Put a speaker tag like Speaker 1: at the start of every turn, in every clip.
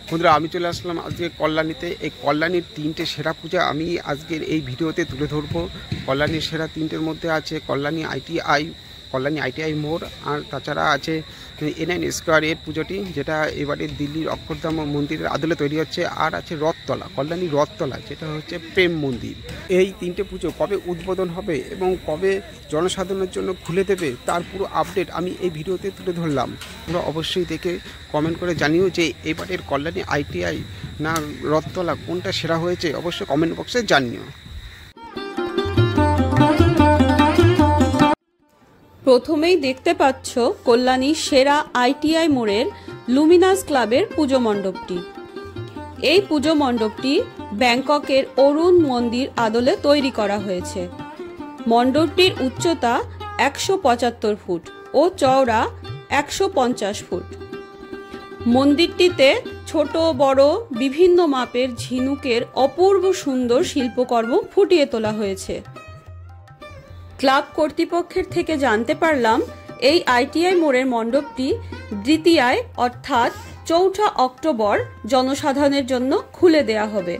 Speaker 1: বন্ধুরা, আমি চলে আসলাম আজকে কল্যাণীতে। এই কল্যাণীর 3টে সেরা পূজা আমি আজকের এই ভিডিওতে তুলে ধরবো। কল্যাণীর সেরা 3টের মধ্যে আছে কল্যাণী আইটিআই মোড়, আর তাছাড়া আছে এনআইন স্কোয়ার এর পুজোটি, যেটা এবারে দিল্লির অক্ষরধাম মন্দিরের আদলে তৈরি হচ্ছে, আর আছে রথতলা, কল্যাণী রথতলা, যেটা হচ্ছে প্রেম মন্দির। এই 3টে পুজো কবে উদ্বোধন হবে এবং কবে জনসাধারণের জন্য খুলে দেবে তার পুরো আপডেট আমি এই ভিডিওতে তুলে ধরলাম। তোমরা অবশ্যই দেখে কমেন্ট করে জানিও যে এবারের কল্যাণী আইটিআই না রথতলা কোনটা সেরা হয়েছে, অবশ্যই কমেন্ট বক্সে জানিও।
Speaker 2: প্রথমেই দেখতে পাচ্ছ কল্যাণীর সেরা আইটিআই মোড়ের লুমিনাস ক্লাবের পুজো মণ্ডপটি। এই পুজো মণ্ডপটি ব্যাংককের অরুণ মন্দির আদলে তৈরি করা হয়েছে। মণ্ডপটির উচ্চতা 175 ফুট ও চওড়া 150 ফুট। মন্দিরটিতে ছোট বড় বিভিন্ন মাপের ঝিনুকের অপূর্ব সুন্দর শিল্পকর্ম ফুটিয়ে তোলা হয়েছে। ক্লাব কর্তৃপক্ষের থেকে জানতে পারলাম এই আইটিআই মোড়ের মণ্ডপটি দ্বিতীয়ায় অর্থাৎ 4 অক্টোবর জনসাধারণের জন্য খুলে দেয়া হবে।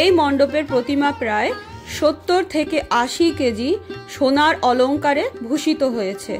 Speaker 2: এই মণ্ডপের প্রতিমা প্রায় 70 থেকে 80 কেজি সোনার অলংকারে ভূষিত হয়েছে।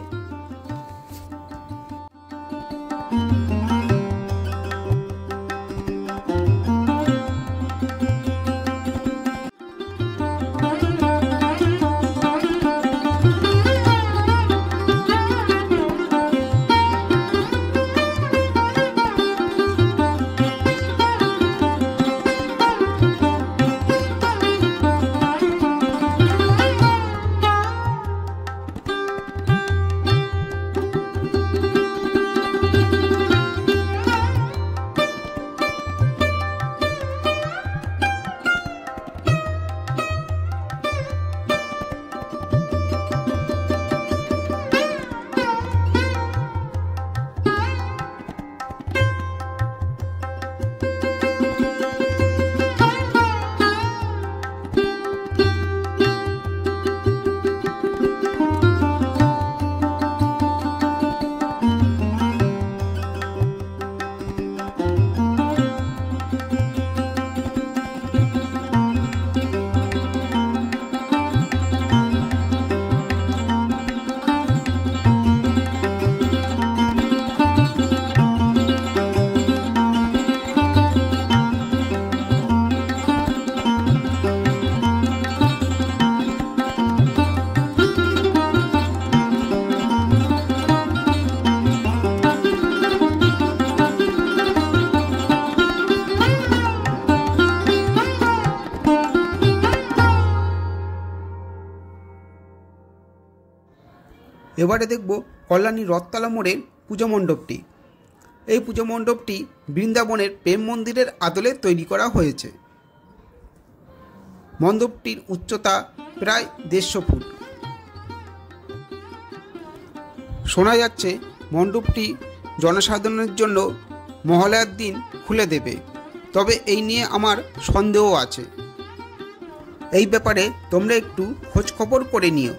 Speaker 1: এবারে দেখব কল্যাণী রথতলা মোড়ের পুজো মণ্ডপটি। এই পুজো মণ্ডপটি বৃন্দাবনের প্রেম মন্দিরের আদলে তৈরি করা হয়েছে। মণ্ডপটির উচ্চতা প্রায় 150 ফুট। শোনা যাচ্ছে মণ্ডপটি জনসাধারণের জন্য মহালয়ার দিন খুলে দেবে, তবে এই নিয়ে আমার সন্দেহ আছে। এই ব্যাপারে তোমরা একটু খোঁজ খবর করে নিও।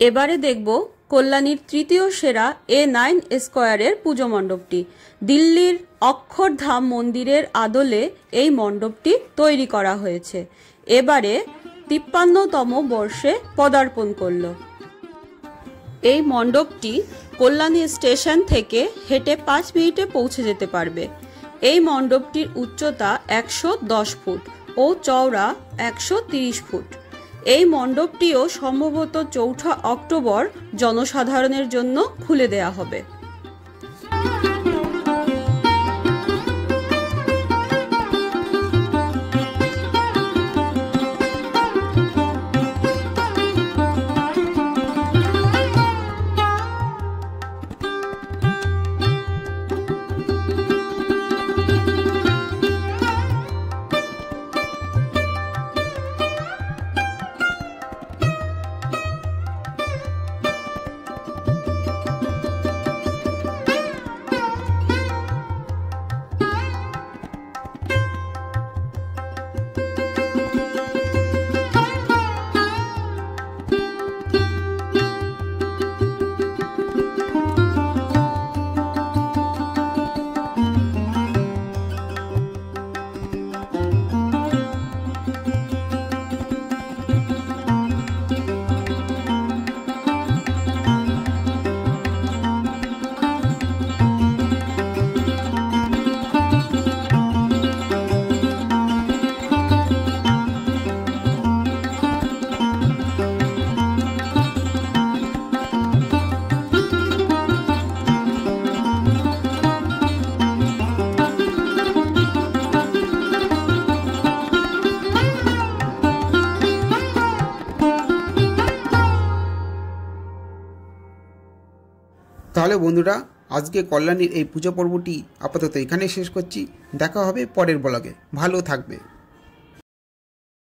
Speaker 2: এবারে দেখব কল্যাণীর তৃতীয় সেরা A9 স্কয়ারের পুজো মণ্ডপটি। দিল্লির অক্ষরধাম মন্দিরের আদলে এই মণ্ডপটি তৈরি করা হয়েছে। এবারে 53তম বর্ষে পদার্পণ করল। এই মণ্ডপটি কল্যাণী স্টেশন থেকে হেঁটে 5 মিনিটে পৌঁছে যেতে পারবে। এই মণ্ডপটির উচ্চতা 110 ফুট ও চওড়া 130 ফুট। এই মণ্ডপটিও সম্ভবত 4 অক্টোবর জনসাধারণের জন্য খুলে দেয়া হবে।
Speaker 1: তাহলে বন্ধুরা, আজকে কল্যাণীর এই পুজো পর্বটি আপাতত এখানেই শেষ করছি। দেখা হবে পরের ব্লগে। ভালো থাকবে।